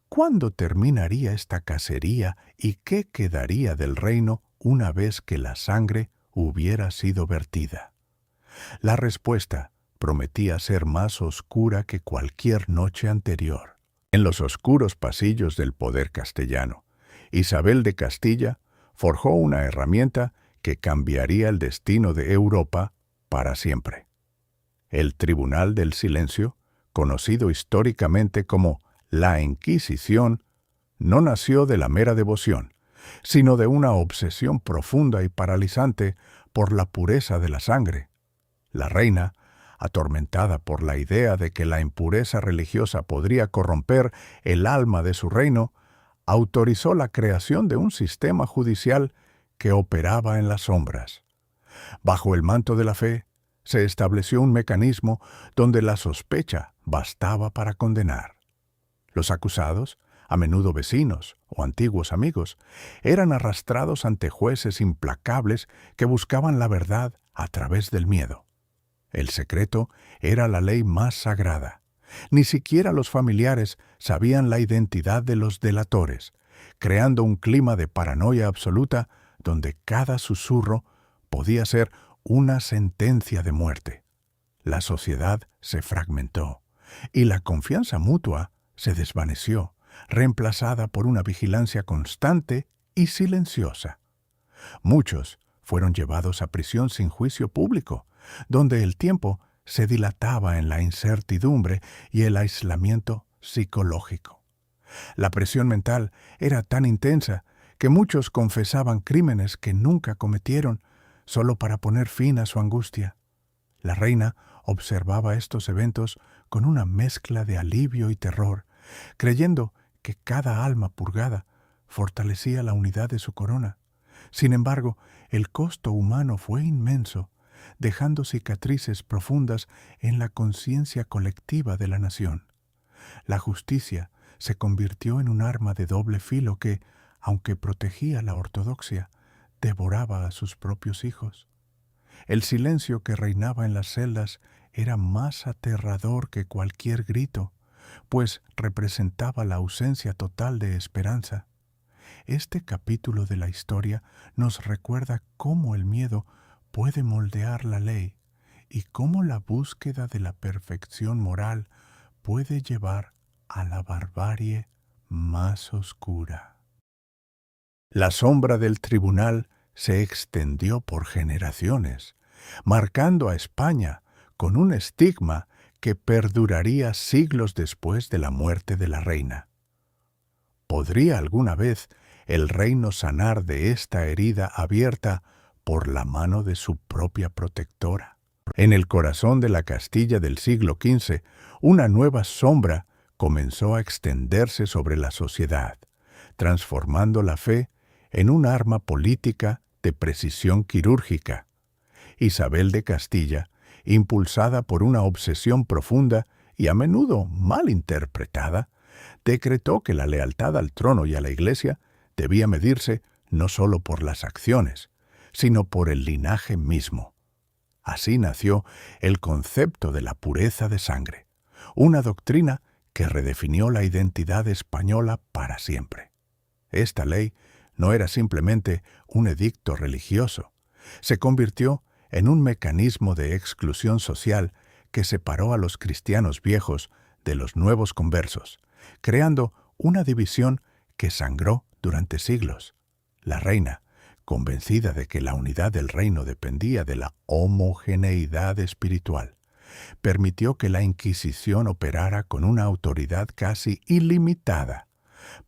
¿Cuándo terminaría esta cacería y qué quedaría del reino una vez que la sangre hubiera sido vertida? La respuesta prometía ser más oscura que cualquier noche anterior. En los oscuros pasillos del poder castellano, Isabel de Castilla forjó una herramienta que cambiaría el destino de Europa para siempre. El Tribunal del Silencio, conocido históricamente como la Inquisición, no nació de la mera devoción, sino de una obsesión profunda y paralizante por la pureza de la sangre. La reina, atormentada por la idea de que la impureza religiosa podría corromper el alma de su reino, autorizó la creación de un sistema judicial que operaba en las sombras. Bajo el manto de la fe, se estableció un mecanismo donde la sospecha bastaba para condenar. Los acusados, a menudo vecinos o antiguos amigos, eran arrastrados ante jueces implacables que buscaban la verdad a través del miedo. El secreto era la ley más sagrada. Ni siquiera los familiares sabían la identidad de los delatores, creando un clima de paranoia absoluta donde cada susurro podía ser una sentencia de muerte. La sociedad se fragmentó y la confianza mutua se desvaneció, reemplazada por una vigilancia constante y silenciosa. Muchos fueron llevados a prisión sin juicio público, donde el tiempo se dilataba en la incertidumbre y el aislamiento psicológico. La presión mental era tan intensa que muchos confesaban crímenes que nunca cometieron solo para poner fin a su angustia. La reina observaba estos eventos con una mezcla de alivio y terror, creyendo que cada alma purgada fortalecía la unidad de su corona. Sin embargo, el costo humano fue inmenso, dejando cicatrices profundas en la conciencia colectiva de la nación. La justicia se convirtió en un arma de doble filo que, aunque protegía la ortodoxia, devoraba a sus propios hijos. El silencio que reinaba en las celdas era más aterrador que cualquier grito, pues representaba la ausencia total de esperanza. Este capítulo de la historia nos recuerda cómo el miedo puede moldear la ley y cómo la búsqueda de la perfección moral puede llevar a la barbarie más oscura. La sombra del tribunal se extendió por generaciones, marcando a España con un estigma que perduraría siglos después de la muerte de la reina. ¿Podría alguna vez el reino sanar de esta herida abierta por la mano de su propia protectora? En el corazón de la Castilla del siglo XV, una nueva sombra comenzó a extenderse sobre la sociedad, transformando la fe en un arma política de precisión quirúrgica. Isabel de Castilla, impulsada por una obsesión profunda y a menudo mal interpretada, decretó que la lealtad al trono y a la Iglesia debía medirse no solo por las acciones, sino por el linaje mismo. Así nació el concepto de la pureza de sangre, una doctrina que redefinió la identidad española para siempre. Esta ley no era simplemente un edicto religioso, se convirtió en un mecanismo de exclusión social que separó a los cristianos viejos de los nuevos conversos, creando una división que sangró durante siglos. La reina, convencida de que la unidad del reino dependía de la homogeneidad espiritual, permitió que la Inquisición operara con una autoridad casi ilimitada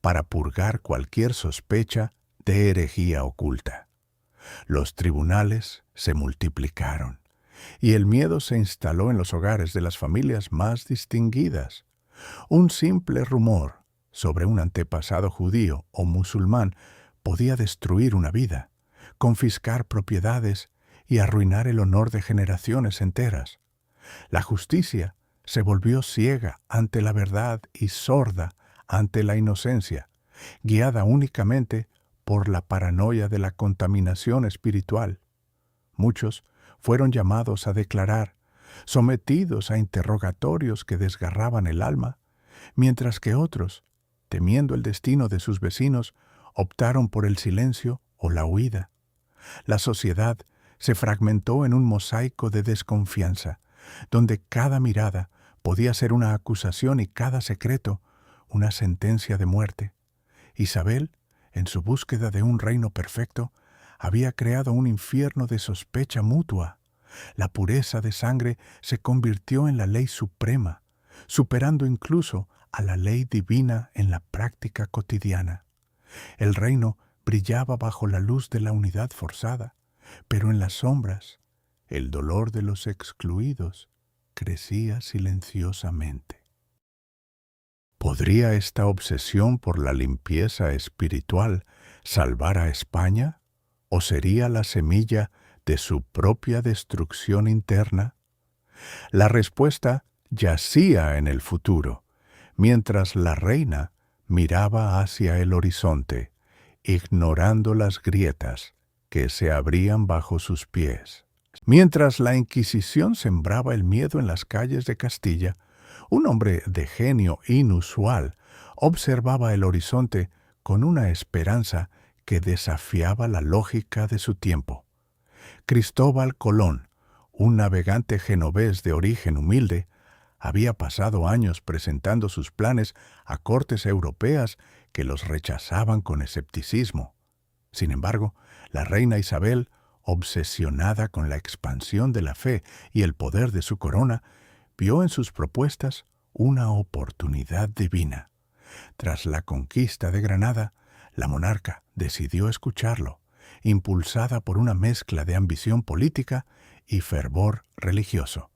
para purgar cualquier sospecha de herejía oculta. Los tribunales se multiplicaron y el miedo se instaló en los hogares de las familias más distinguidas. Un simple rumor sobre un antepasado judío o musulmán podía destruir una vida, confiscar propiedades y arruinar el honor de generaciones enteras. La justicia se volvió ciega ante la verdad y sorda ante la inocencia, guiada únicamente por la paranoia de la contaminación espiritual. Muchos fueron llamados a declarar, sometidos a interrogatorios que desgarraban el alma, mientras que otros, temiendo el destino de sus vecinos, optaron por el silencio o la huida. La sociedad se fragmentó en un mosaico de desconfianza, donde cada mirada podía ser una acusación y cada secreto una sentencia de muerte. Isabel, en su búsqueda de un reino perfecto, había creado un infierno de sospecha mutua. La pureza de sangre se convirtió en la ley suprema, superando incluso a la ley divina en la práctica cotidiana. El reino brillaba bajo la luz de la unidad forzada, pero en las sombras, el dolor de los excluidos crecía silenciosamente. ¿Podría esta obsesión por la limpieza espiritual salvar a España? ¿O sería la semilla de su propia destrucción interna? La respuesta yacía en el futuro, mientras la reina miraba hacia el horizonte, ignorando las grietas que se abrían bajo sus pies. Mientras la Inquisición sembraba el miedo en las calles de Castilla, un hombre de genio inusual observaba el horizonte con una esperanza que desafiaba la lógica de su tiempo. Cristóbal Colón, un navegante genovés de origen humilde, había pasado años presentando sus planes a cortes europeas que los rechazaban con escepticismo. Sin embargo, la reina Isabel, obsesionada con la expansión de la fe y el poder de su corona, vio en sus propuestas una oportunidad divina. Tras la conquista de Granada, La monarca decidió escucharlo, impulsada por una mezcla de ambición política y fervor religioso.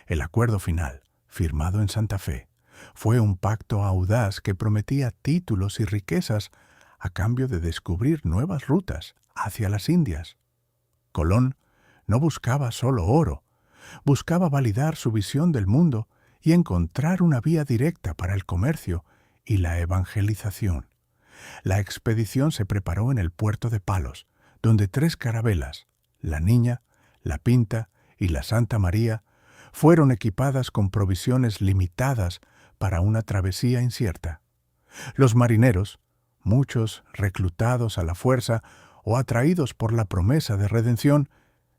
El acuerdo final, firmado en Santa Fe, fue un pacto audaz que prometía títulos y riquezas a cambio de descubrir nuevas rutas hacia las Indias. Colón no buscaba solo oro, buscaba validar su visión del mundo y encontrar una vía directa para el comercio y la evangelización. La expedición se preparó en el puerto de Palos, donde 3 carabelas, la Niña, la Pinta y la Santa María, fueron equipadas con provisiones limitadas para una travesía incierta. Los marineros, muchos reclutados a la fuerza o atraídos por la promesa de redención,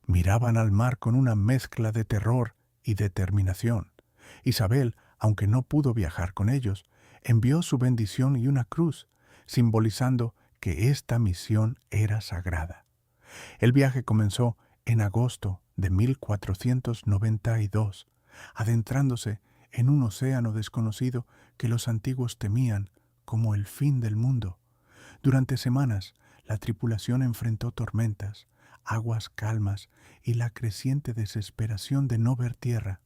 miraban al mar con una mezcla de terror y determinación. Isabel, aunque no pudo viajar con ellos, envió su bendición y una cruz, simbolizando que esta misión era sagrada. El viaje comenzó en agosto de 1492, adentrándose en un océano desconocido que los antiguos temían como el fin del mundo. Durante semanas, la tripulación enfrentó tormentas, aguas calmas y la creciente desesperación de no ver tierra.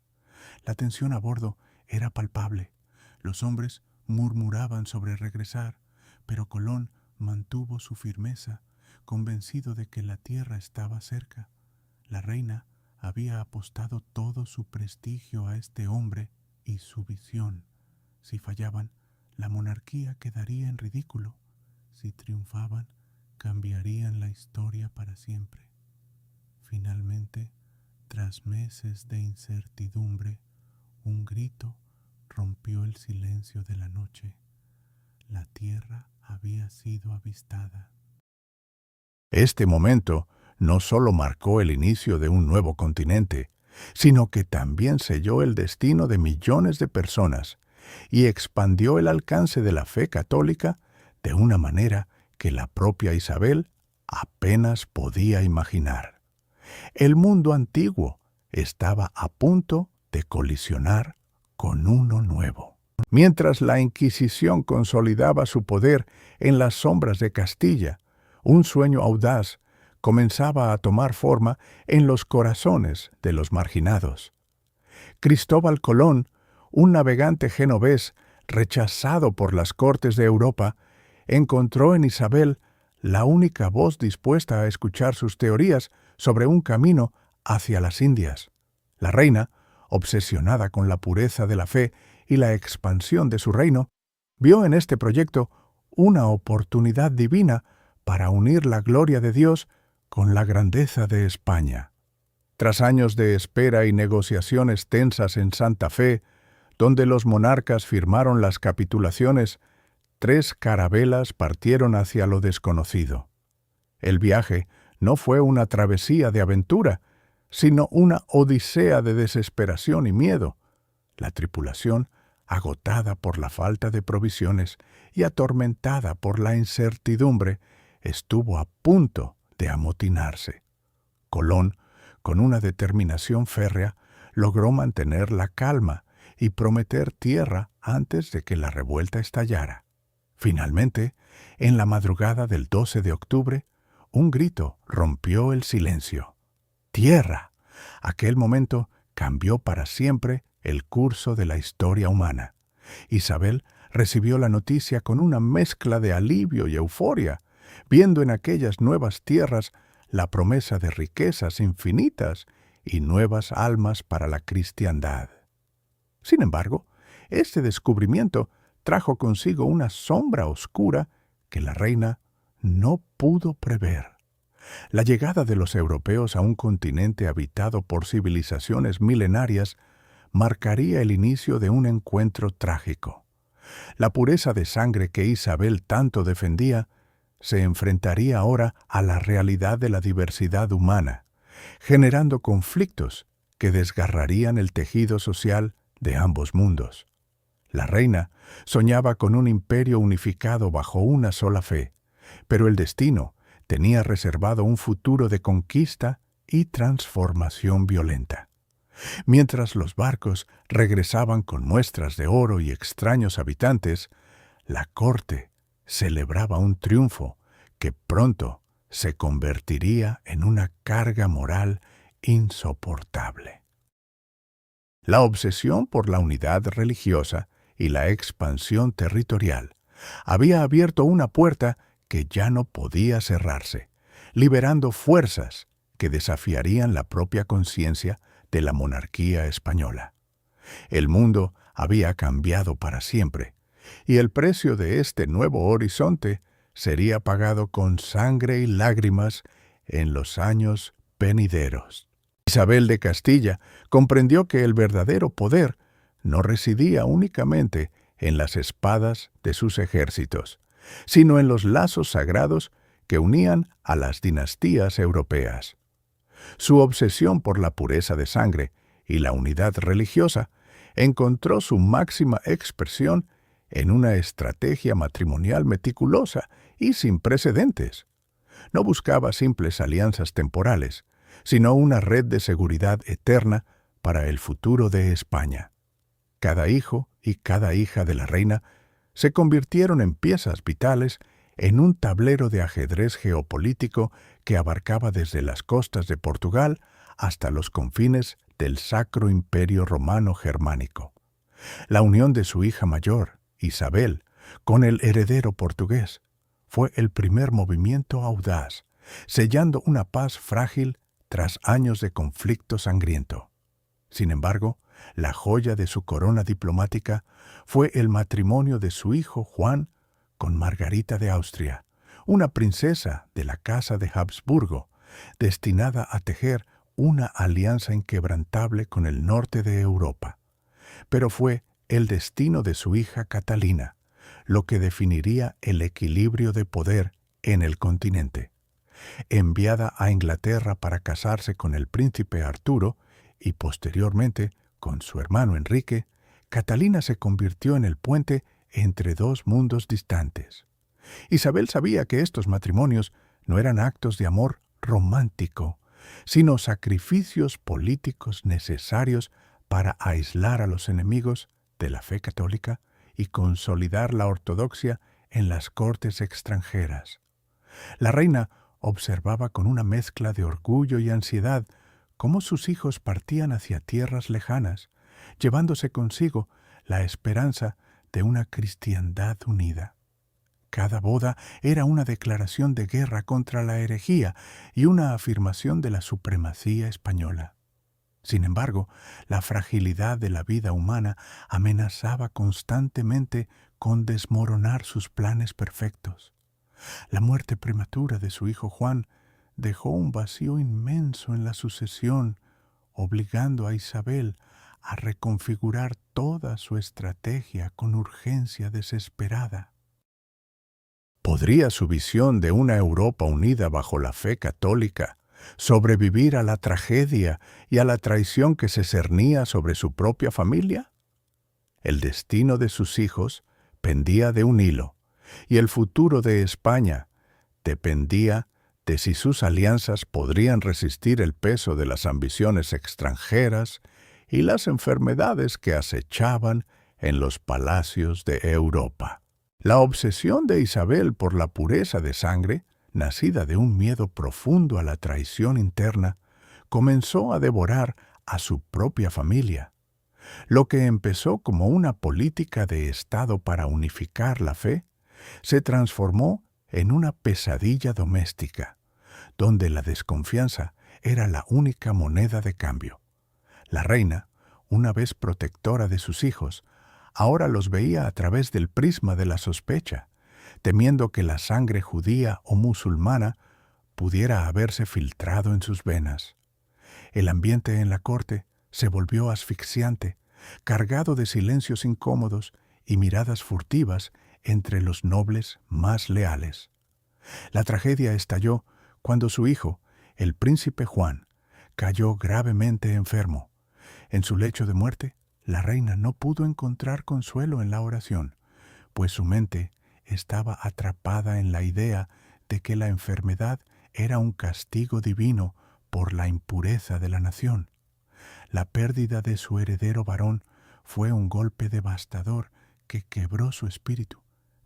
La tensión a bordo era palpable. Los hombres murmuraban sobre regresar, pero Colón mantuvo su firmeza, convencido de que la tierra estaba cerca. La reina había apostado todo su prestigio a este hombre y su visión. Si fallaban, la monarquía quedaría en ridículo. Si triunfaban, cambiarían la historia para siempre. Finalmente, tras meses de incertidumbre, un grito rompió el silencio de la noche. La tierra había sido avistada. Este momento no solo marcó el inicio de un nuevo continente, sino que también selló el destino de millones de personas y expandió el alcance de la fe católica de una manera que la propia Isabel apenas podía imaginar. El mundo antiguo estaba a punto de colisionar con uno nuevo. Mientras la Inquisición consolidaba su poder en las sombras de Castilla, un sueño audaz comenzaba a tomar forma en los corazones de los marginados. Cristóbal Colón, un navegante genovés rechazado por las cortes de Europa, encontró en Isabel la única voz dispuesta a escuchar sus teorías sobre un camino hacia las Indias. La reina, obsesionada con la pureza de la fe y la expansión de su reino, vio en este proyecto una oportunidad divina para unir la gloria de Dios con la grandeza de España. Tras años de espera y negociaciones tensas en Santa Fe, donde los monarcas firmaron las capitulaciones, 3 carabelas partieron hacia lo desconocido. El viaje no fue una travesía de aventura, sino una odisea de desesperación y miedo. La tripulación, agotada por la falta de provisiones y atormentada por la incertidumbre, estuvo a punto de amotinarse. Colón, con una determinación férrea, logró mantener la calma y prometer tierra antes de que la revuelta estallara. Finalmente, en la madrugada del 12 de octubre, un grito rompió el silencio. ¡Tierra! Aquel momento cambió para siempre el curso de la historia humana. Isabel recibió la noticia con una mezcla de alivio y euforia, viendo en aquellas nuevas tierras la promesa de riquezas infinitas y nuevas almas para la cristiandad. Sin embargo, este descubrimiento trajo consigo una sombra oscura que la reina no pudo prever. La llegada de los europeos a un continente habitado por civilizaciones milenarias marcaría el inicio de un encuentro trágico. La pureza de sangre que Isabel tanto defendía se enfrentaría ahora a la realidad de la diversidad humana, generando conflictos que desgarrarían el tejido social de ambos mundos. La reina soñaba con un imperio unificado bajo una sola fe, pero el destino tenía reservado un futuro de conquista y transformación violenta. Mientras los barcos regresaban con muestras de oro y extraños habitantes, la corte celebraba un triunfo que pronto se convertiría en una carga moral insoportable. La obsesión por la unidad religiosa y la expansión territorial había abierto una puerta que ya no podía cerrarse, liberando fuerzas que desafiarían la propia conciencia de la monarquía española. El mundo había cambiado para siempre, y el precio de este nuevo horizonte sería pagado con sangre y lágrimas en los años venideros. Isabel de Castilla comprendió que el verdadero poder no residía únicamente en las espadas de sus ejércitos, sino en los lazos sagrados que unían a las dinastías europeas. Su obsesión por la pureza de sangre y la unidad religiosa encontró su máxima expresión en una estrategia matrimonial meticulosa y sin precedentes. No buscaba simples alianzas temporales, sino una red de seguridad eterna para el futuro de España. Cada hijo y cada hija de la reina se convirtieron en piezas vitales en un tablero de ajedrez geopolítico que abarcaba desde las costas de Portugal hasta los confines del Sacro Imperio Romano Germánico. La unión de su hija mayor, Isabel, con el heredero portugués fue el primer movimiento audaz, sellando una paz frágil tras años de conflicto sangriento. Sin embargo, la joya de su corona diplomática fue el matrimonio de su hijo Juan con Margarita de Austria, una princesa de la Casa de Habsburgo, destinada a tejer una alianza inquebrantable con el norte de Europa. Pero fue el destino de su hija Catalina lo que definiría el equilibrio de poder en el continente. Enviada a Inglaterra para casarse con el príncipe Arturo y posteriormente con su hermano Enrique, Catalina se convirtió en el puente entre dos mundos distantes. Isabel sabía que estos matrimonios no eran actos de amor romántico, sino sacrificios políticos necesarios para aislar a los enemigos de la fe católica y consolidar la ortodoxia en las cortes extranjeras. La reina observaba con una mezcla de orgullo y ansiedad cómo sus hijos partían hacia tierras lejanas, llevándose consigo la esperanza de una cristiandad unida. Cada boda era una declaración de guerra contra la herejía y una afirmación de la supremacía española. Sin embargo, la fragilidad de la vida humana amenazaba constantemente con desmoronar sus planes perfectos. La muerte prematura de su hijo Juan dejó un vacío inmenso en la sucesión, obligando a Isabel a reconfigurar toda su estrategia con urgencia desesperada. ¿Podría su visión de una Europa unida bajo la fe católica sobrevivir a la tragedia y a la traición que se cernía sobre su propia familia? El destino de sus hijos pendía de un hilo, y el futuro de España dependía de si sus alianzas podrían resistir el peso de las ambiciones extranjeras y las enfermedades que acechaban en los palacios de Europa. La obsesión de Isabel por la pureza de sangre, nacida de un miedo profundo a la traición interna, comenzó a devorar a su propia familia. Lo que empezó como una política de Estado para unificar la fe, se transformó en una pesadilla doméstica, donde la desconfianza era la única moneda de cambio. La reina, una vez protectora de sus hijos, ahora los veía a través del prisma de la sospecha, temiendo que la sangre judía o musulmana pudiera haberse filtrado en sus venas. El ambiente en la corte se volvió asfixiante, cargado de silencios incómodos y miradas furtivas entre los nobles más leales. La tragedia estalló cuando su hijo, el príncipe Juan, cayó gravemente enfermo. En su lecho de muerte, la reina no pudo encontrar consuelo en la oración, pues su mente estaba atrapada en la idea de que la enfermedad era un castigo divino por la impureza de la nación. La pérdida de su heredero varón fue un golpe devastador que quebró su espíritu,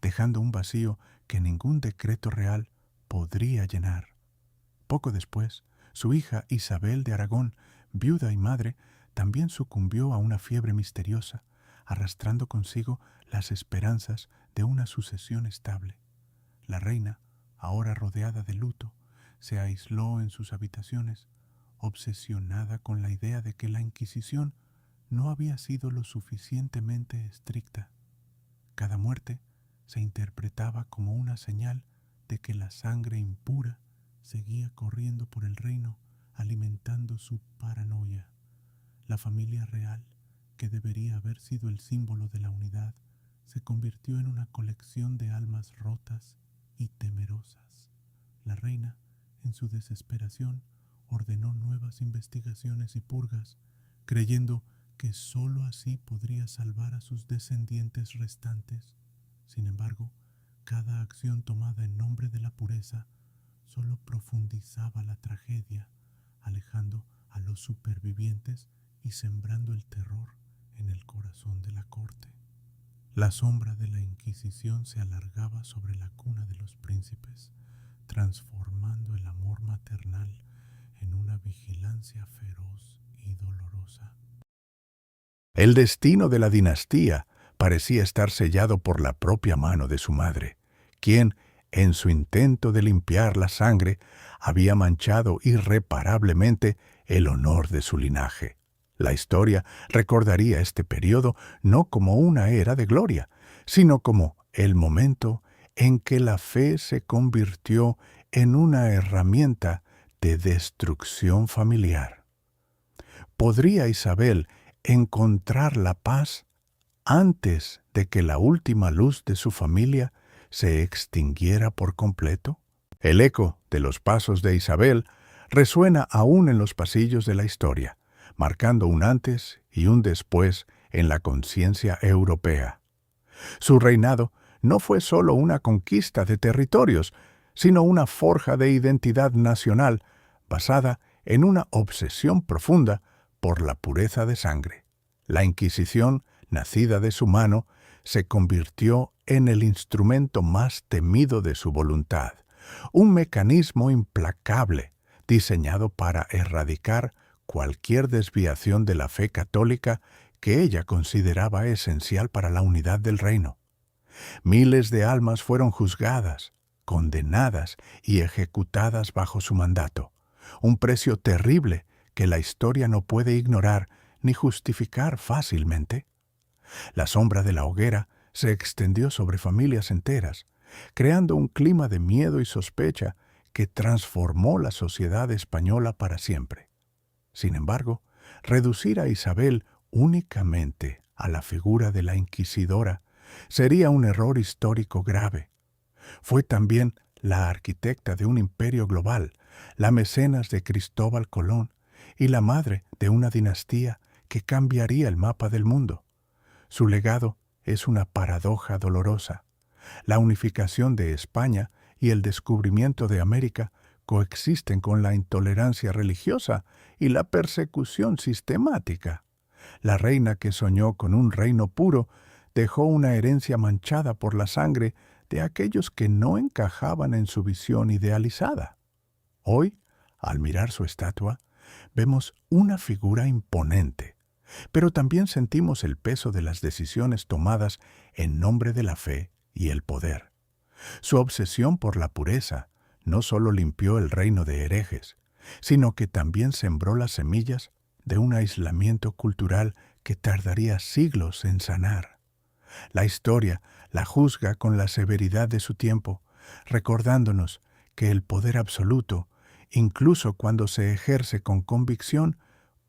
dejando un vacío que ningún decreto real podría llenar. Poco después, su hija Isabel de Aragón, viuda y madre, también sucumbió a una fiebre misteriosa, arrastrando consigo las esperanzas de una sucesión estable. La reina, ahora rodeada de luto, se aisló en sus habitaciones, obsesionada con la idea de que la Inquisición no había sido lo suficientemente estricta. Cada muerte se interpretaba como una señal de que la sangre impura seguía corriendo por el reino, alimentando su paranoia. La familia real, que debería haber sido el símbolo de la unidad, se convirtió en una colección de almas rotas y temerosas. La reina, en su desesperación, ordenó nuevas investigaciones y purgas, creyendo que sólo así podría salvar a sus descendientes restantes. Sin embargo, cada acción tomada en nombre de la pureza solo profundizaba la tragedia, alejando a los supervivientes y sembrando el terror en el corazón de la corte. La sombra de la Inquisición se alargaba sobre la cuna de los príncipes, transformando el amor maternal en una vigilancia feroz y dolorosa. El destino de la dinastía parecía estar sellado por la propia mano de su madre, quien, en su intento de limpiar la sangre, había manchado irreparablemente el honor de su linaje. La historia recordaría este periodo no como una era de gloria, sino como el momento en que la fe se convirtió en una herramienta de destrucción familiar. ¿Podría Isabel encontrar la paz antes de que la última luz de su familia se extinguiera por completo? El eco de los pasos de Isabel resuena aún en los pasillos de la historia, marcando un antes y un después en la conciencia europea. Su reinado no fue solo una conquista de territorios, sino una forja de identidad nacional basada en una obsesión profunda por la pureza de sangre. La Inquisición, nacida de su mano, se convirtió en el instrumento más temido de su voluntad, un mecanismo implacable diseñado para erradicar cualquier desviación de la fe católica que ella consideraba esencial para la unidad del reino. Miles de almas fueron juzgadas, condenadas y ejecutadas bajo su mandato, un precio terrible que la historia no puede ignorar ni justificar fácilmente. La sombra de la hoguera se extendió sobre familias enteras, creando un clima de miedo y sospecha que transformó la sociedad española para siempre. Sin embargo, reducir a Isabel únicamente a la figura de la inquisidora sería un error histórico grave. Fue también la arquitecta de un imperio global, la mecenas de Cristóbal Colón y la madre de una dinastía que cambiaría el mapa del mundo. Su legado es una paradoja dolorosa. La unificación de España y el descubrimiento de América coexisten con la intolerancia religiosa y la persecución sistemática. La reina que soñó con un reino puro dejó una herencia manchada por la sangre de aquellos que no encajaban en su visión idealizada. Hoy, al mirar su estatua, vemos una figura imponente, pero también sentimos el peso de las decisiones tomadas en nombre de la fe y el poder. Su obsesión por la pureza no solo limpió el reino de herejes, sino que también sembró las semillas de un aislamiento cultural que tardaría siglos en sanar. La historia la juzga con la severidad de su tiempo, recordándonos que el poder absoluto, incluso cuando se ejerce con convicción,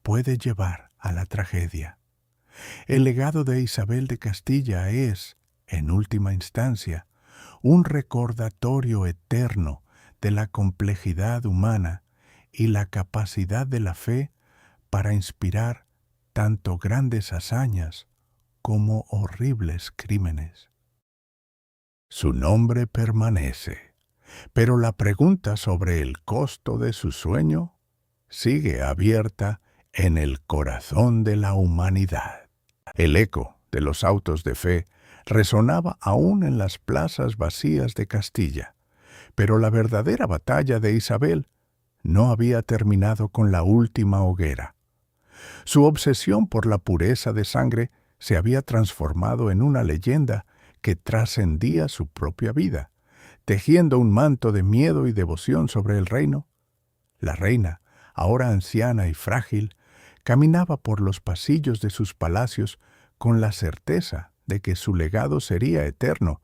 puede llevar a la tragedia. El legado de Isabel de Castilla es, en última instancia, un recordatorio eterno de la complejidad humana y la capacidad de la fe para inspirar tanto grandes hazañas como horribles crímenes. Su nombre permanece, pero la pregunta sobre el costo de su sueño sigue abierta en el corazón de la humanidad. El eco de los autos de fe resonaba aún en las plazas vacías de Castilla. Pero la verdadera batalla de Isabel no había terminado con la última hoguera. Su obsesión por la pureza de sangre se había transformado en una leyenda que trascendía su propia vida, tejiendo un manto de miedo y devoción sobre el reino. La reina, ahora anciana y frágil, caminaba por los pasillos de sus palacios con la certeza de que su legado sería eterno,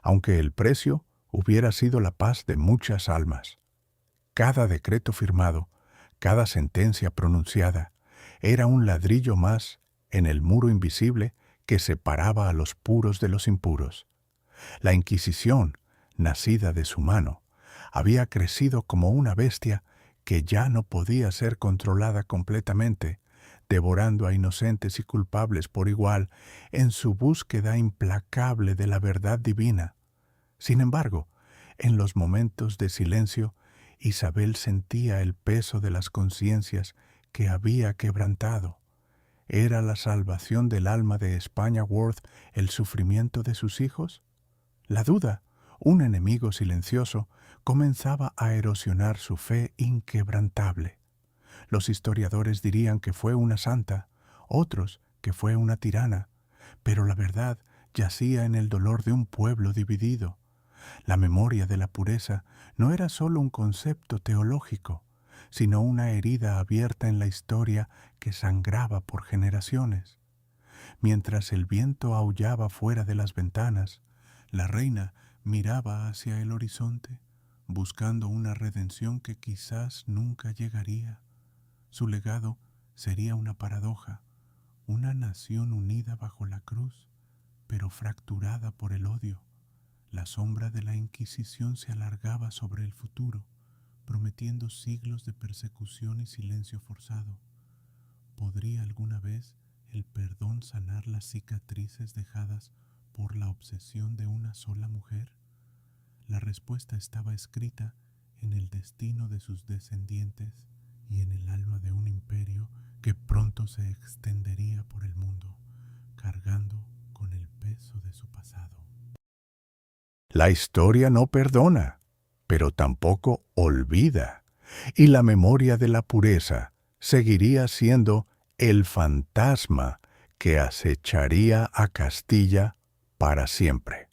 aunque el precio hubiera sido la paz de muchas almas. Cada decreto firmado, cada sentencia pronunciada, era un ladrillo más en el muro invisible que separaba a los puros de los impuros. La Inquisición, nacida de su mano, había crecido como una bestia que ya no podía ser controlada completamente, devorando a inocentes y culpables por igual en su búsqueda implacable de la verdad divina. Sin embargo, en los momentos de silencio, Isabel sentía el peso de las conciencias que había quebrantado. ¿Era la salvación del alma de España Worth el sufrimiento de sus hijos? La duda, un enemigo silencioso, comenzaba a erosionar su fe inquebrantable. Los historiadores dirían que fue una santa, otros que fue una tirana, pero la verdad yacía en el dolor de un pueblo dividido. La memoria de la pureza no era solo un concepto teológico, sino una herida abierta en la historia que sangraba por generaciones. Mientras el viento aullaba fuera de las ventanas, la reina miraba hacia el horizonte, buscando una redención que quizás nunca llegaría. Su legado sería una paradoja, una nación unida bajo la cruz, pero fracturada por el odio. La sombra de la Inquisición se alargaba sobre el futuro, prometiendo siglos de persecución y silencio forzado. ¿Podría alguna vez el perdón sanar las cicatrices dejadas por la obsesión de una sola mujer? La respuesta estaba escrita en el destino de sus descendientes y en el alma de un imperio que pronto se extendería por el mundo, cargando con el peso de su pasado. La historia no perdona, pero tampoco olvida, y la memoria de la pureza seguiría siendo el fantasma que acecharía a Castilla para siempre.